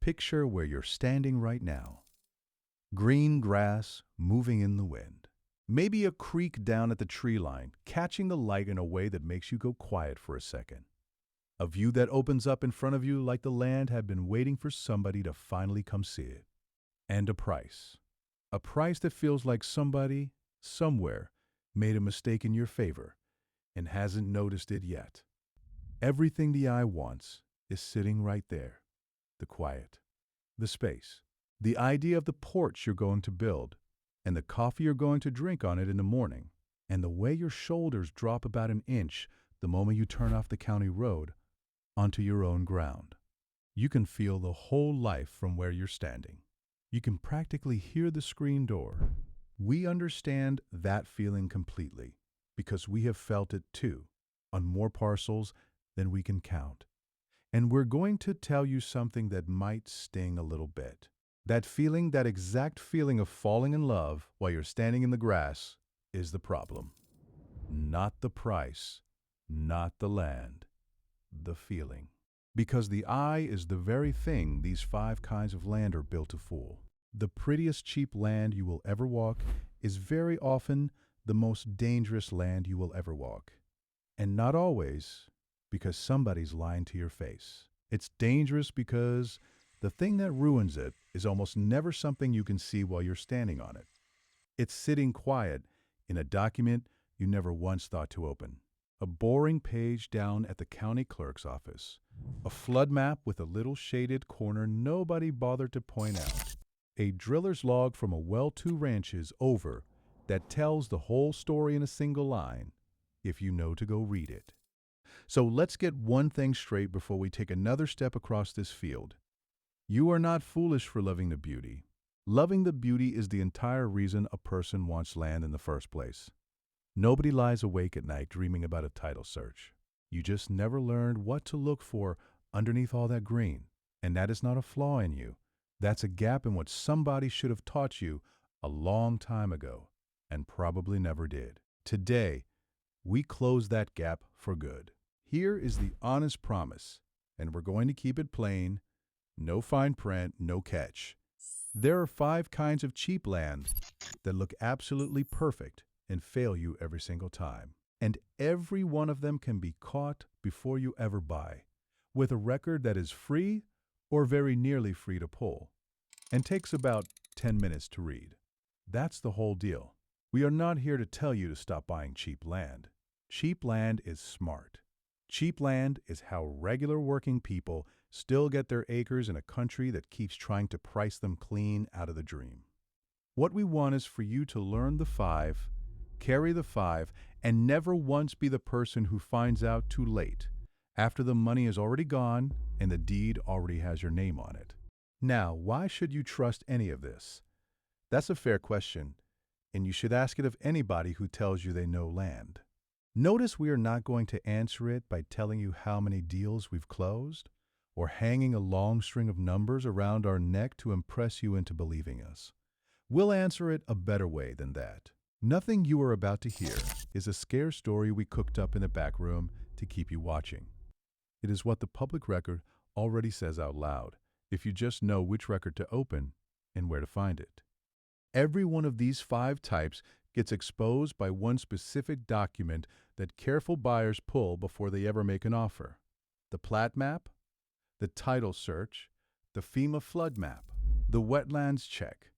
Picture where you're standing right now. Green grass moving in the wind. Maybe a creek down at the tree line, catching the light in a way that makes you go quiet for a second. A view that opens up in front of you like the land had been waiting for somebody to finally come see it. And a price. A price that feels like somebody, somewhere, made a mistake in your favor and hasn't noticed it yet. Everything the eye wants is sitting right there. The quiet, the space, the idea of the porch you're going to build, and the coffee you're going to drink on it in the morning, and the way your shoulders drop about an inch the moment you turn off the county road onto your own ground. You can feel the whole life from where you're standing. You can practically hear the screen door. We understand that feeling completely because we have felt it too, on more parcels than we can count. And we're going to tell you something that might sting a little bit. That feeling, that exact feeling of falling in love while you're standing in the grass, is the problem. Not the price, not the land, the feeling. Because the eye is the very thing these 5 kinds of land are built to fool. The prettiest cheap land you will ever walk is very often the most dangerous land you will ever walk. And not always because somebody's lying to your face. It's dangerous because the thing that ruins it is almost never something you can see while you're standing on it. It's sitting quiet in a document you never once thought to open. A boring page down at the county clerk's office. A flood map with a little shaded corner nobody bothered to point out. A driller's log from a well 2 ranches over that tells the whole story in a single line, if you know to go read it. So let's get one thing straight before we take another step across this field. You are not foolish for loving the beauty. Loving the beauty is the entire reason a person wants land in the first place. Nobody lies awake at night dreaming about a title search. You just never learned what to look for underneath all that green. And that is not a flaw in you. That's a gap in what somebody should have taught you a long time ago and probably never did. Today, we close that gap for good. Here is the honest promise, and we're going to keep it plain, no fine print, no catch. There are 5 kinds of cheap land that look absolutely perfect and fail you every single time. And every one of them can be caught before you ever buy, with a record that is free or very nearly free to pull, and takes about 10 minutes to read. That's the whole deal. We are not here to tell you to stop buying cheap land. Cheap land is smart. Cheap land is how regular working people still get their acres in a country that keeps trying to price them clean out of the dream. What we want is for you to learn the 5, carry the 5, and never once be the person who finds out too late, after the money is already gone and the deed already has your name on it. Now, why should you trust any of this? That's a fair question, and you should ask it of anybody who tells you they know land. Notice we are not going to answer it by telling you how many deals we've closed, or hanging a long string of numbers around our neck to impress you into believing us. We'll answer it a better way than that. Nothing you are about to hear is a scare story we cooked up in the back room to keep you watching. It is what the public record already says out loud, if you just know which record to open and where to find it. Every one of these 5 types gets exposed by one specific document that careful buyers pull before they ever make an offer. The plat map, the title search, the FEMA flood map, the wetlands check,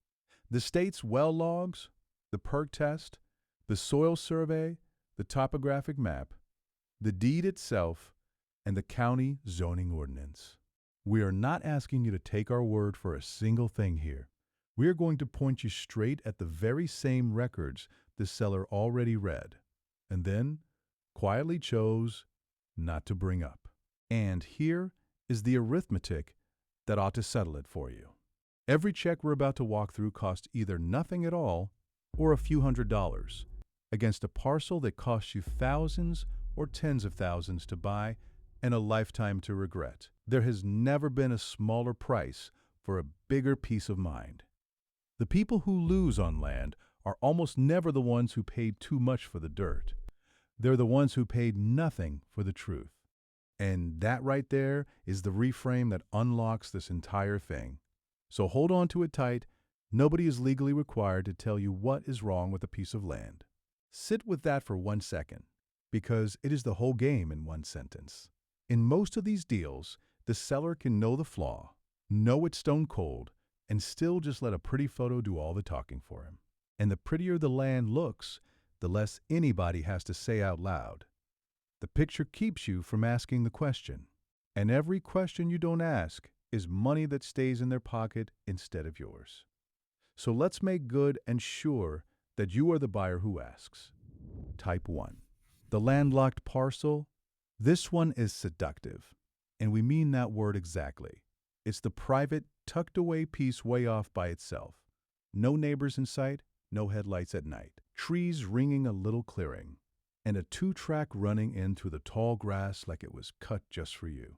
the state's well logs, the perc test, the soil survey, the topographic map, the deed itself, and the county zoning ordinance. We are not asking you to take our word for a single thing here. We are going to point you straight at the very same records the seller already read, and then quietly chose not to bring up. And here is the arithmetic that ought to settle it for you. Every check we're about to walk through costs either nothing at all or a few $100s against a parcel that costs you thousands or tens of thousands to buy and a lifetime to regret. There has never been a smaller price for a bigger peace of mind. The people who lose on land are almost never the ones who paid too much for the dirt. They're the ones who paid nothing for the truth. And that right there is the reframe that unlocks this entire thing. So hold on to it tight. Nobody is legally required to tell you what is wrong with a piece of land. Sit with that for 1 second, because it is the whole game in one sentence. In most of these deals, the seller can know the flaw, know it's stone cold, and still just let a pretty photo do all the talking for him. And the prettier the land looks, the less anybody has to say out loud. The picture keeps you from asking the question. And every question you don't ask is money that stays in their pocket instead of yours. So let's make good and sure that you are the buyer who asks. Type 1. The landlocked parcel. This one is seductive, and we mean that word exactly. It's the private, tucked-away piece way off by itself. No neighbors in sight, no headlights at night, trees ringing a little clearing, and a 2-track running in through the tall grass like it was cut just for you.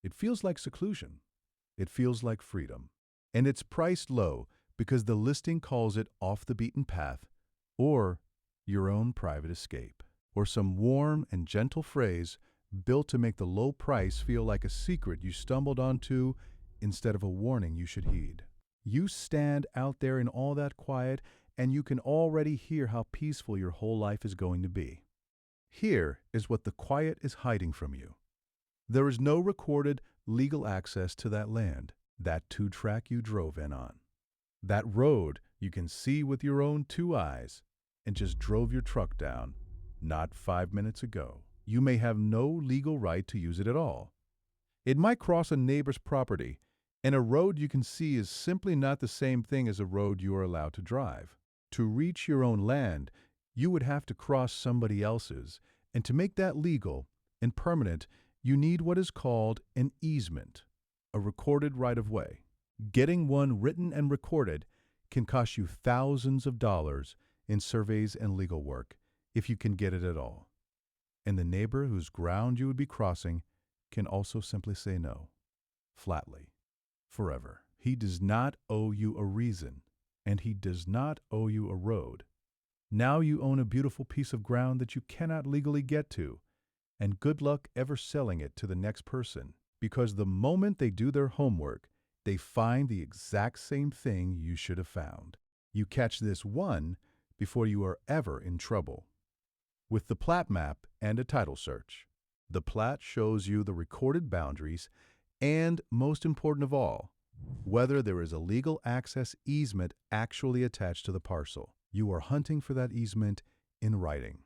It feels like seclusion. It feels like freedom. And it's priced low because the listing calls it off the beaten path, or your own private escape, or some warm and gentle phrase built to make the low price feel like a secret you stumbled onto instead of a warning you should heed. You stand out there in all that quiet, and you can already hear how peaceful your whole life is going to be. Here is what the quiet is hiding from you. There is no recorded legal access to that land, that 2-track you drove in on, that road you can see with your own 2 eyes and just drove your truck down not 5 minutes ago. You may have no legal right to use it at all. It might cross a neighbor's property, and a road you can see is simply not the same thing as a road you are allowed to drive. To reach your own land, you would have to cross somebody else's, and to make that legal and permanent, you need what is called an easement, a recorded right-of-way. Getting one written and recorded can cost you thousands of dollars in surveys and legal work, if you can get it at all. And the neighbor whose ground you would be crossing can also simply say no, flatly, forever. He does not owe you a reason, and he does not owe you a road. Now you own a beautiful piece of ground that you cannot legally get to, and good luck ever selling it to the next person, because the moment they do their homework, they find the exact same thing you should have found. You catch this one before you are ever in trouble. With the plat map and a title search, the plat shows you the recorded boundaries and, most important of all, whether there is a legal access easement actually attached to the parcel. You are hunting for that easement in writing,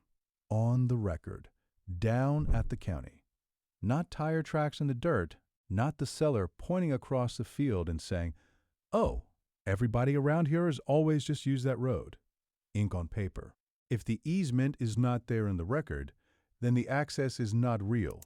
on the record, down at the county. Not tire tracks in the dirt, not the seller pointing across the field and saying, "Oh, everybody around here has always just used that road." Ink on paper. If the easement is not there in the record, then the access is not real,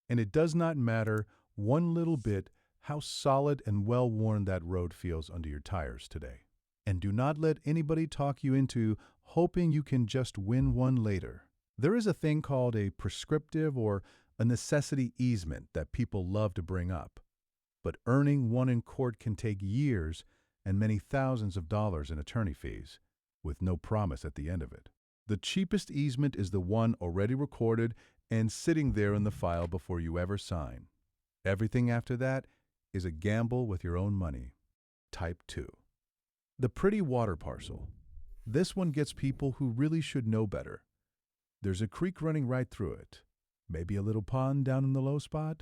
and it does not matter one little bit how solid and well-worn that road feels under your tires today. And do not let anybody talk you into hoping you can just win one later. There is a thing called a prescriptive or a necessity easement that people love to bring up, but earning one in court can take years and many thousands of dollars in attorney fees, with no promise at the end of it. The cheapest easement is the one already recorded and sitting there in the file before you ever sign. Everything after that is a gamble with your own money. Type 2. The pretty water parcel. This one gets people who really should know better. There's a creek running right through it. Maybe a little pond down in the low spot,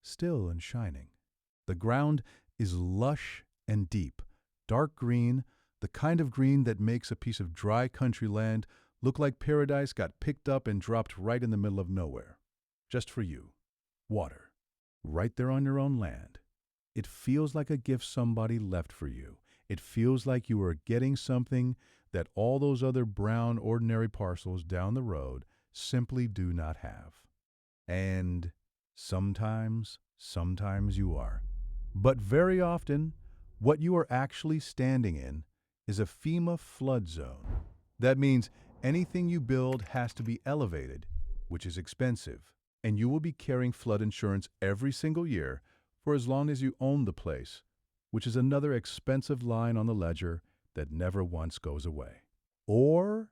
still and shining. The ground is lush and deep, dark green, the kind of green that makes a piece of dry country land look like paradise got picked up and dropped right in the middle of nowhere. Just for you. Water. Right there on your own land. It feels like a gift somebody left for you. It feels like you are getting something that all those other brown, ordinary parcels down the road simply do not have. And sometimes you are. But very often, what you are actually standing in is a FEMA flood zone. That means anything you build has to be elevated, which is expensive, and you will be carrying flood insurance every single year for as long as you own the place, which is another expensive line on the ledger that never once goes away. Or,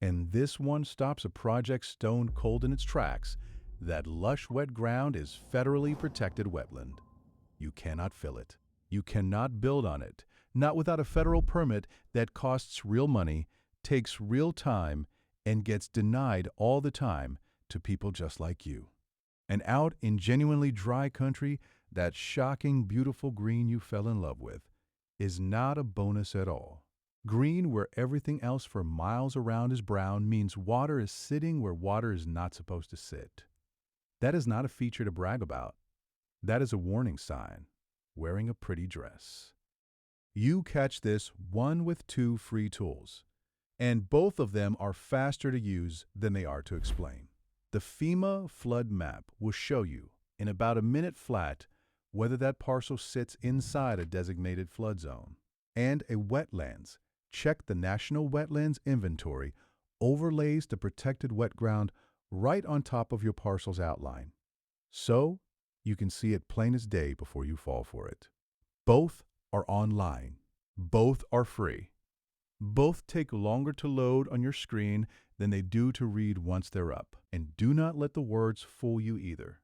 and this one stops a project stone cold in its tracks, That lush wet ground is federally protected wetland. You cannot fill it. You cannot build on it, not without a federal permit that costs real money, takes real time, and gets denied all the time to people just like you. And out in genuinely dry country, that shocking, beautiful green you fell in love with is not a bonus at all. Green, where everything else for miles around is brown, means water is sitting where water is not supposed to sit. That is not a feature to brag about. That is a warning sign. Wearing a pretty dress. You catch this one with 2 free tools, and both of them are faster to use than they are to explain. The FEMA flood map will show you, in about a minute flat, whether that parcel sits inside a designated flood zone. And a wetlands. Check the National Wetlands Inventory overlays the protected wet ground right on top of your parcel's outline. So, you can see it plain as day before you fall for it. Both are online. Both are free. Both take longer to load on your screen than they do to read once they're up. And do not let the words fool you either.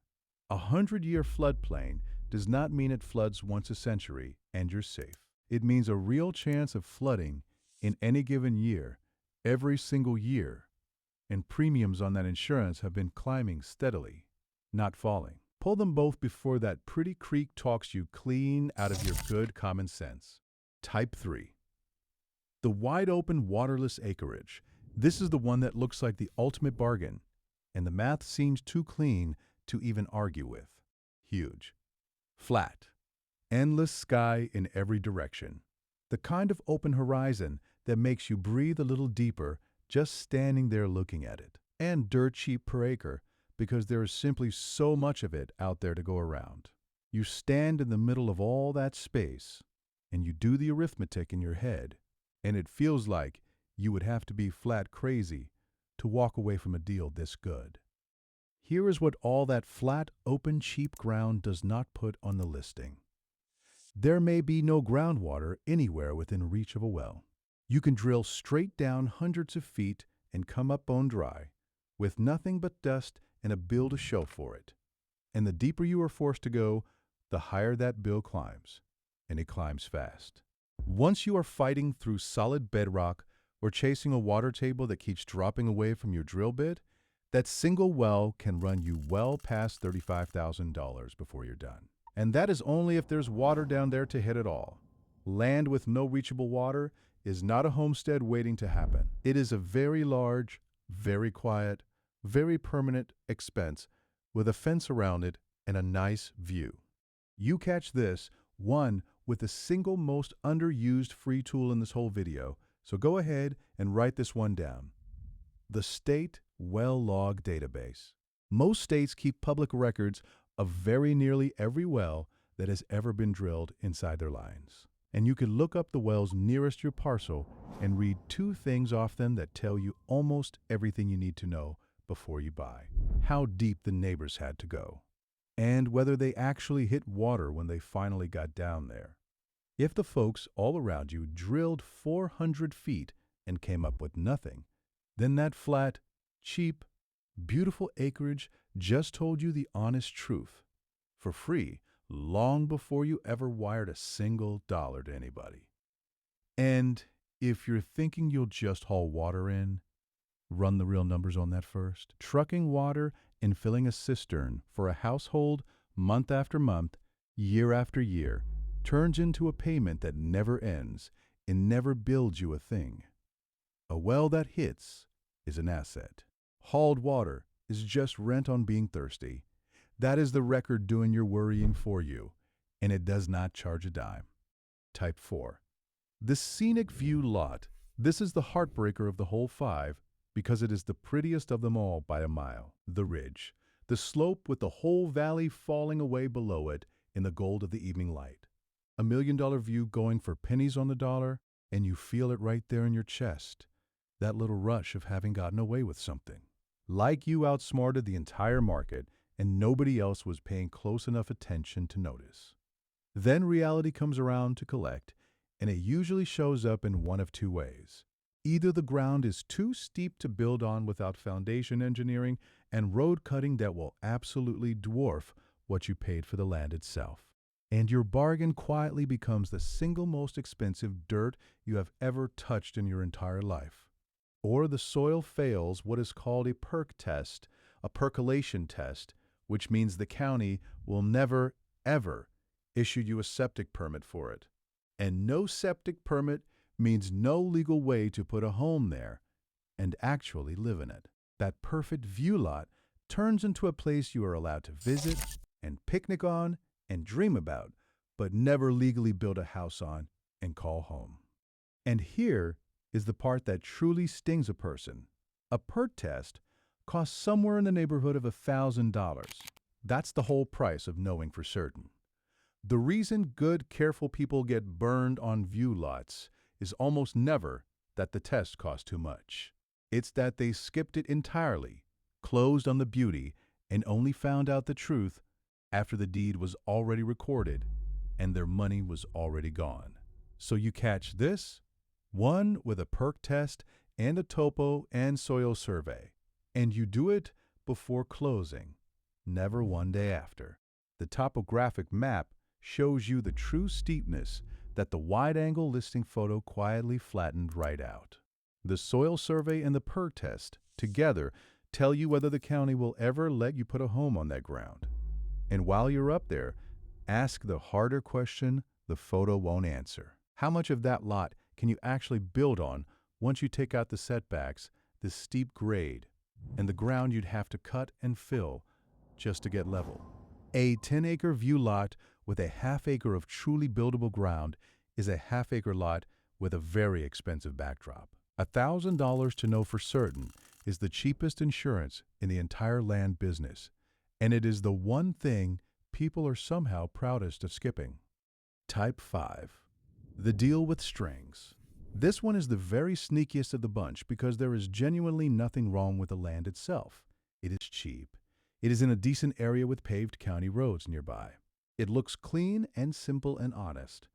100-year floodplain does not mean it floods once a century and you're safe. It means a real chance of flooding in any given year, every single year. And premiums on that insurance have been climbing steadily, not falling. Pull them both before that pretty creek talks you clean out of your good common sense. Type 3. The wide open waterless acreage. This is the one that looks like the ultimate bargain, and the math seems too clean to even argue with. Huge. Flat. Endless sky in every direction. The kind of open horizon that makes you breathe a little deeper just standing there looking at it. And dirt cheap per acre, because there is simply so much of it out there to go around. You stand in the middle of all that space, and you do the arithmetic in your head, and it feels like you would have to be flat crazy to walk away from a deal this good. Here is what all that flat, open, cheap ground does not put on the listing. There may be no groundwater anywhere within reach of a well. You can drill straight down hundreds of feet and come up bone dry, with nothing but dust and a bill to show for it. And the deeper you are forced to go, the higher that bill climbs, and it climbs fast. Once you are fighting through solid bedrock or chasing a water table that keeps dropping away from your drill bit, that single well can run you well past $35,000 before you're done. And that is only if there's water down there to hit it all. Land with no reachable water is not a homestead waiting to happen. It is a very large, very quiet, very permanent expense with a fence around it and a nice view. You catch this, one with the single most underused free tool in this whole video, so go ahead and write this one down. The State Well Log Database. Most states keep public records of very nearly every well that has ever been drilled inside their lines. And you can look up the wells nearest your parcel and read 2 things off them that tell you almost everything you need to know before you buy. How deep the neighbors had to go, and whether they actually hit water when they finally got down there. If the folks all around you drilled 400 feet and came up with nothing, then that flat, cheap, beautiful acreage just told you the honest truth, for free, long before you ever wired a single dollar to anybody. And if you're thinking you'll just haul water in, run the real numbers on that first. Trucking water and filling a cistern for a household month after month, year after year, turns into a payment that never ends and never builds you a thing. A well that hits is an asset. Hauled water is just rent on being thirsty. That is the record doing your worrying for you, and it does not charge a dime. Type 4. The scenic view lot. This is the heartbreaker of the whole 5 because it is the prettiest of them all by a mile. The ridge. The slope with the whole valley falling away below it in the gold of the evening light. $1 million view going for pennies on the dollar, and you feel it right there in your chest. That little rush of having gotten away with something. Like you outsmarted the entire market, and nobody else was paying close enough attention to notice. Then reality comes around to collect, and it usually shows up in one of 2 ways. Either the ground is too steep to build on without foundation engineering, and road cutting that will absolutely dwarf what you paid for the land itself. And your bargain quietly becomes the single most expensive dirt you have ever touched in your entire life. Or the soil fails what is called a perc test, a percolation test, which means the county will never, ever issue you a septic permit for it. And no septic permit means no legal way to put a home there and actually live in it. That perfect view lot turns into a place you are allowed to visit and picnic on and dream about, but never legally build a house on and call home. And here is the part that truly stings a person. A perc test costs somewhere in the neighborhood of $1,000. That's the whole price of knowing for certain. The reason good, careful people get burned on view lots is almost never that the test cost too much. It's that they skipped it entirely, closed on the beauty, and only found out the truth after the deed was already recorded and their money was already gone. So you catch this, one with a perc test and a topo and soil survey, and you do it before closing, never one day after. The topographic map shows you the true steepness that the wide-angle listing photo quietly flattened right out. The soil survey and the perc test together tell you whether the county will ever let you put a home on that ground. And while you're up there, ask the harder question the photo won't answer. How much of that lot can you actually build on once you take out the setbacks, the steep grade, and the ground you'd have to cut and fill just to get level? A 10-acre view lot with a half-acre of truly buildable ground is a half-acre lot with a very expensive backdrop. $1,000 to know for certain is the cheapest insurance in the entire land business, and it is the one thing people are somehow proudest of skipping. Type 5. The deal with strings. This one is the very sneakiest of the bunch because there is genuinely nothing wrong with the land itself. It is cheap. It is in a decent area with paved county roads nearby. It looks clean and simple and honest,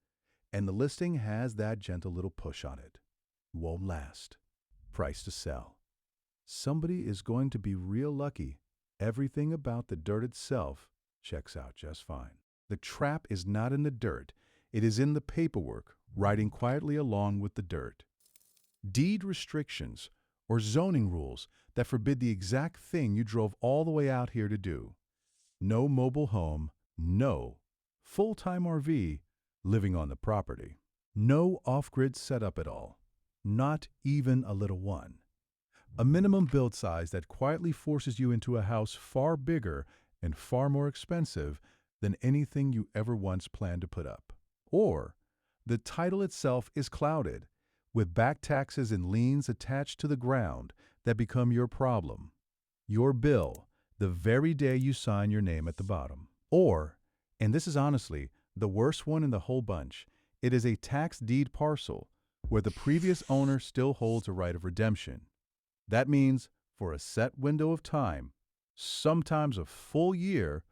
and the listing has that gentle little push on it. Won't last. Price to sell. Somebody is going to be real lucky. Everything about the dirt itself checks out just fine. The trap is not in the dirt. It is in the paperwork, riding quietly along with the dirt. Deed restrictions or zoning rules that forbid the exact thing you drove all the way out here to do. No mobile home, no full-time RV living on the property. No off-grid setup at all. Not even a little one. A minimum build size that quietly forces you into a house far bigger and far more expensive than anything you ever once planned to put up. Or the title itself is clouded, with back taxes and liens attached to the ground that become your problem, your bill, the very day you sign your name at the bottom. Or, and this is honestly the worst one in the whole bunch, it is a tax deed parcel where the previous owner still holds a right of redemption. That means for a set window of time, sometimes a full year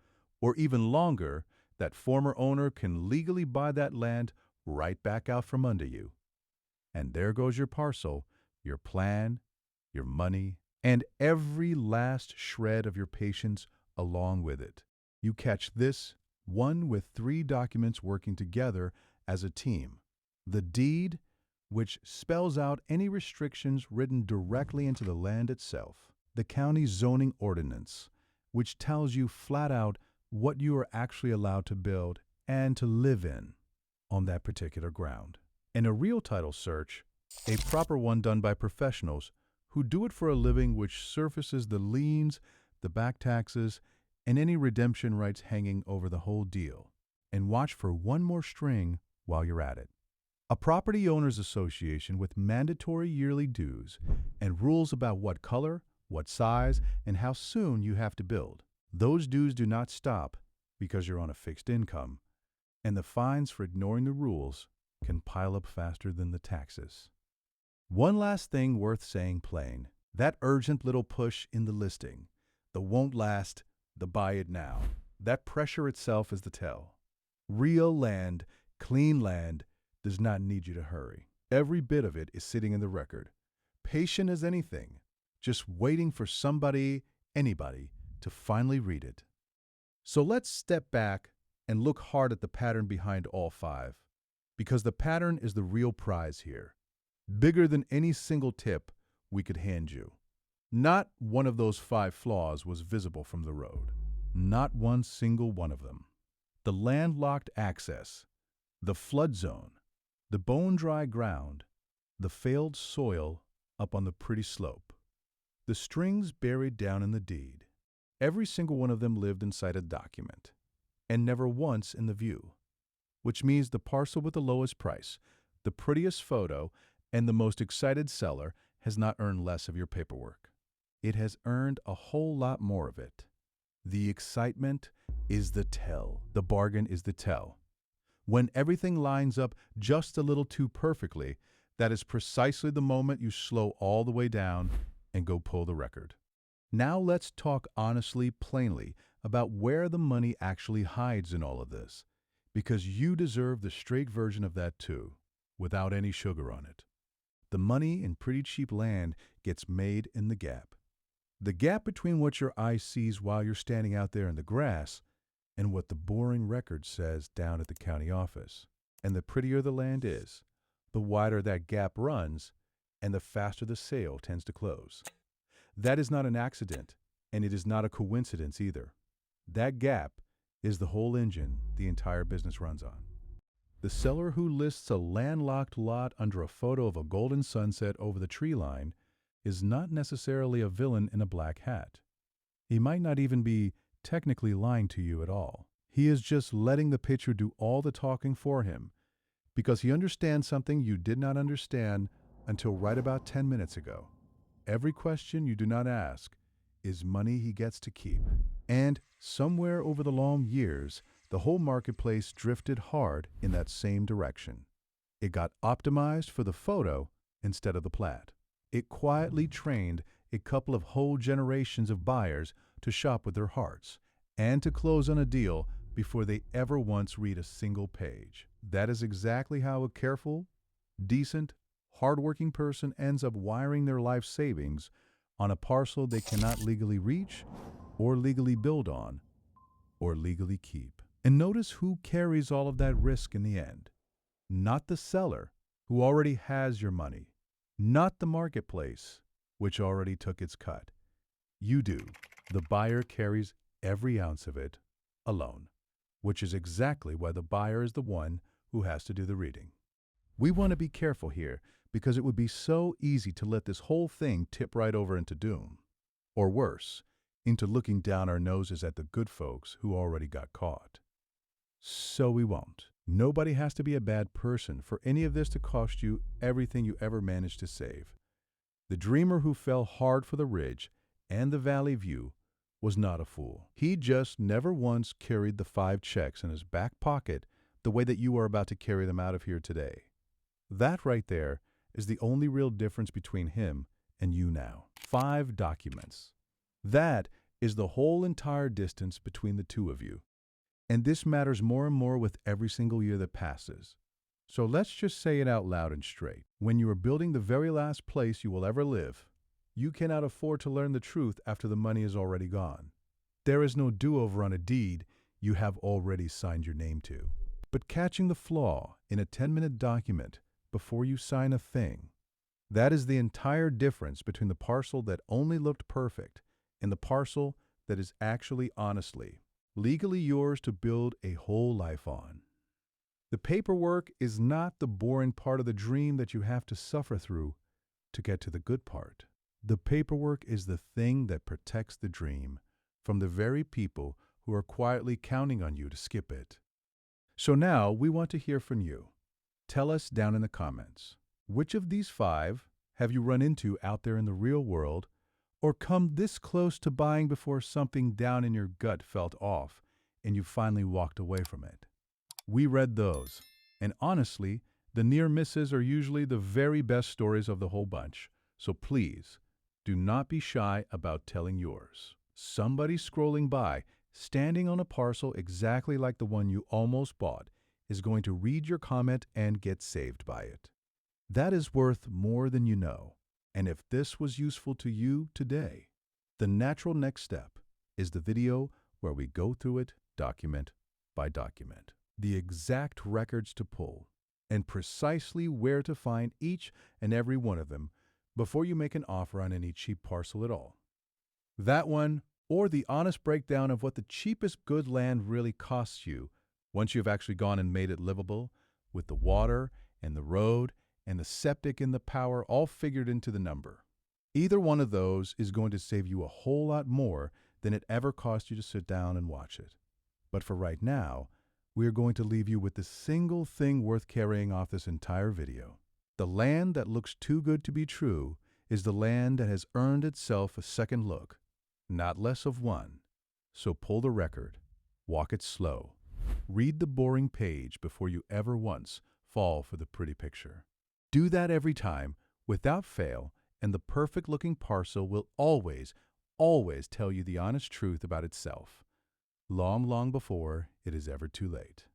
or even longer, that former owner can legally buy that land right back out from under you. And there goes your parcel, your plan, your money, and every last shred of your patience along with it. You catch this, one with 3 documents working together as a team. The deed, which spells out any restrictions written directly into the land itself. The county zoning ordinance, which tells you flat out what you are actually allowed to build and to live in on that particular ground. And a real title search, a proper one done by professionals who do it for a living, which surfaces the liens, the back taxes, and any redemption rights hanging over the whole deal. And watch for one more string while you're at it. A property owners association with mandatory yearly dues and rules about what color, what size, and how soon you have to build. Those dues do not stop because you're on a fixed income, and the fines for ignoring the rules can pile up faster than the taxes. One last thing worth saying plain, that urgent little push in the listing, the won't last, the buy it now. That pressure itself is the tell. Real land, clean land, does not need you to hurry. Every bit of it is sitting in the record. Patient as anything, just waiting for somebody anybody to finally read it. So let's step back and look hard at the pattern behind all five, because the pattern is the real prize here, bigger than any single tip we could hand you. Not one of those five flaws was visible from the road. Not one single one of them. The landlocked access, the flood zone, the bone-dry ground, the failed soil up on the pretty slope, the strings buried down in the deed. Every single one of them lived inside a document, and never once in the view, which means the parcel with the lowest price, the prettiest photo, and the most excited seller has not earned less of your paperwork. It has earned a whole lot more of it. The excitement is the tell. The bargain is the tell. When everything lines up just a little too perfectly, that is precisely the moment you slow all the way down and go pull the record. Now let's talk honestly, plainly, about where the money actually hides in all of this, because you deserve the straight version of that too, without any sugar on it. The money in pretty cheap land gets made in the gap. The gap between what your eye sees while you're standing out there in the grass and what the boring record says down at the county office. And the prettier the land is, the wider that gap runs, and the faster the sale tends to close. That is not an accident, and it is not a coincidence either. That gap is the whole engine the entire business runs on. The seller who lists a landlocked lot under a photo of a golden sunset over the tree line is not necessarily a villain in a black hat. He might not even be technically lying to you at all. He is just letting the picture do all the talking for him, because he understands something you did not understand until right about 10 minutes ago. Every question you do not ask is money he gets to keep. And somewhere over the long years, the whole marketplace drifted hard in that same direction. It got optimized for the photo instead of the plat. It quietly trained a couple of whole generations of buyers to shop with their hearts and to close on a deal before they ever once read a single page. That is exactly how a careful, decent, hardworking person ends up wiring their life savings on a parcel they cannot legally reach or legally build on or legally keep. And notice who carries all of that risk in the end. Not the seller, who already has your money. Not the marketplace, which already took its cut. You do. The buyer carries every ounce of it alone, which is exactly why the buyer is the one who has to do the reading. We want to be careful here because it would be so easy to let this whole thing tip right over into doom. Or worse, into looking down our noses at the good folks who already got caught. So we won't. Nobody has to be a bad person for any of this to cost you everything you ever managed to save. The dreamer who fell hard for the ridge and the valley view was not a fool. He just never once carried the 5 checks in his back pocket the way that you are about to carry them out of here today. That right there is the only real difference between him and you now. 5 documents. That is the whole entire distance between the two of you. And this matters more and more with every single year that passes. So let's just say it out loud and straight. When you are building the very last place you will ever live, you cannot afford to learn the truth after the money is already gone. There is no do-over on a deed you have already signed your name to. But catching the flaw in a 10-minute document before you sign a thing, that is the entire difference between the parcel that only looked perfect and the parcel that is actually honestly, legally yours to build a whole life on. The paperwork is not the boring part of the dream that you have to suffer through to get to the good part. The paperwork is the thing that protects the dream from the very people who are quietly counting on you to skip it. So now we want to hear from you. Tell us down in the comments, which of these 5 have you run into out there in the real world or come this close to buying before something down in your gut felt off and you finally walked away from it? We read those, and honestly, the near misses are usually the very best stories of the whole bunch, so please, do not be shy about telling yours. Somebody scrolling by, standing on a parcel exactly like the one you almost bought, is going to read your comment and get saved by it. That is worth more than you know. And if this was useful to you today, The natural next step is the video where we go through it document by document, the exact records to pull, and precisely where to find each and every one of them before you make an offer on any cheap parcel at all. That one, or the honest breakdown of what the cheapest good land really costs you once you've actually gone and made it livable, with the water and the road and the septic and the power all figured into the number. Either one of those is going to save you a whole lot more than it ever cost you to sit down and watch it. But for right now, we are going to leave you with the single thing worth carrying off this entire video. The land that looks too good to be true is the land that has earned itself a second look, not less of one. So pull the record, walk it slow, read the boring page before you ever once fall for the pretty picture. Do that every time, without fail, and the perfect-looking parcel will always, always tell you the honest truth about itself, long, long before it is ever too late.